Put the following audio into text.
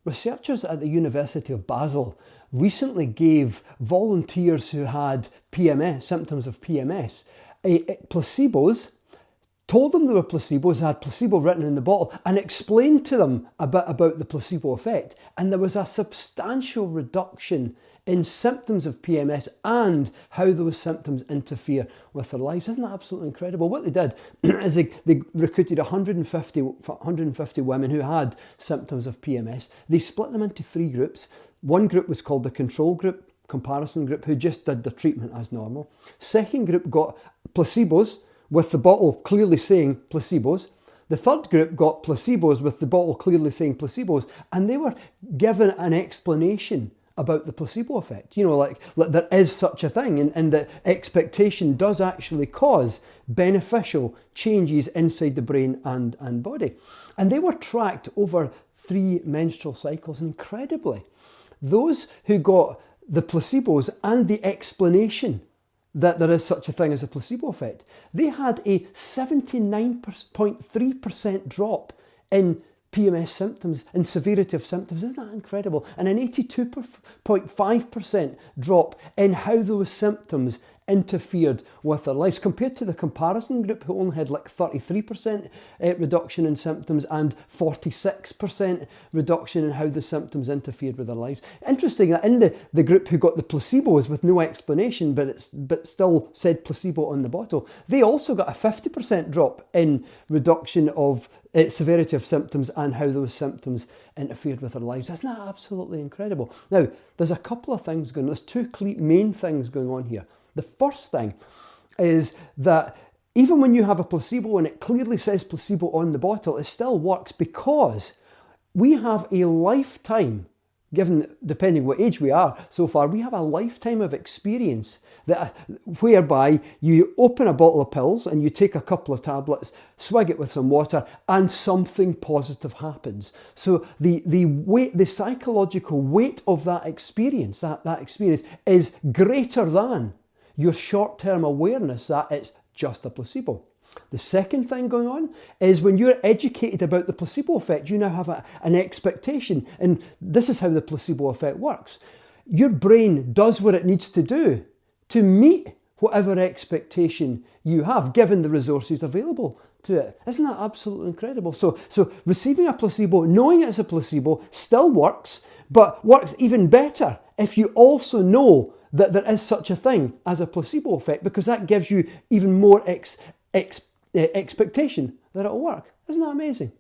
Researchers at the University of Basel recently gave volunteers who had PMS, symptoms of PMS, placebos, told them they were placebos, had placebo written in the bottle, and explained to them a bit about the placebo effect. And there was a substantial reduction in symptoms of PMS and how those symptoms interfere with their lives. Isn't that absolutely incredible? What they did is they recruited 150 women who had symptoms of PMS. They split them into three groups. One group was called the control group, comparison group, who just did the treatment as normal. Second group got placebos, with the bottle clearly saying placebos. The third group got placebos with the bottle clearly saying placebos, and they were given an explanation about the placebo effect. You know, like there is such a thing, and that expectation does actually cause beneficial changes inside the brain and body. And they were tracked over 3 menstrual cycles. Incredibly, those who got the placebos and the explanation that there is such a thing as a placebo effect, they had a 79.3% drop in PMS symptoms and severity of symptoms. Isn't that incredible? And an 82.5% drop in how those symptoms interfered with their lives, compared to the comparison group, who only had like 33% reduction in symptoms and 46% reduction in how the symptoms interfered with their lives. Interesting that in the group who got the placebos with no explanation, but still said placebo on the bottle, they also got a 50% drop in reduction of severity of symptoms and how those symptoms interfered with their lives. Isn't that absolutely incredible? Now, there's a couple of things going on. There's two main things going on here. The first thing is that even when you have a placebo and it clearly says placebo on the bottle, it still works because we have a lifetime, given depending what age we are so far, we have a lifetime of experience that whereby you open a bottle of pills and you take a couple of tablets, swig it with some water, and something positive happens. So the psychological weight of that experience, that experience is greater than your short-term awareness that it's just a placebo. The second thing going on is when you're educated about the placebo effect, you now have an expectation, and this is how the placebo effect works. Your brain does what it needs to do to meet whatever expectation you have, given the resources available to it. Isn't that absolutely incredible? So receiving a placebo, knowing it's a placebo, still works, but works even better if you also know that there is such a thing as a placebo effect, because that gives you even more expectation that it'll work. Isn't that amazing?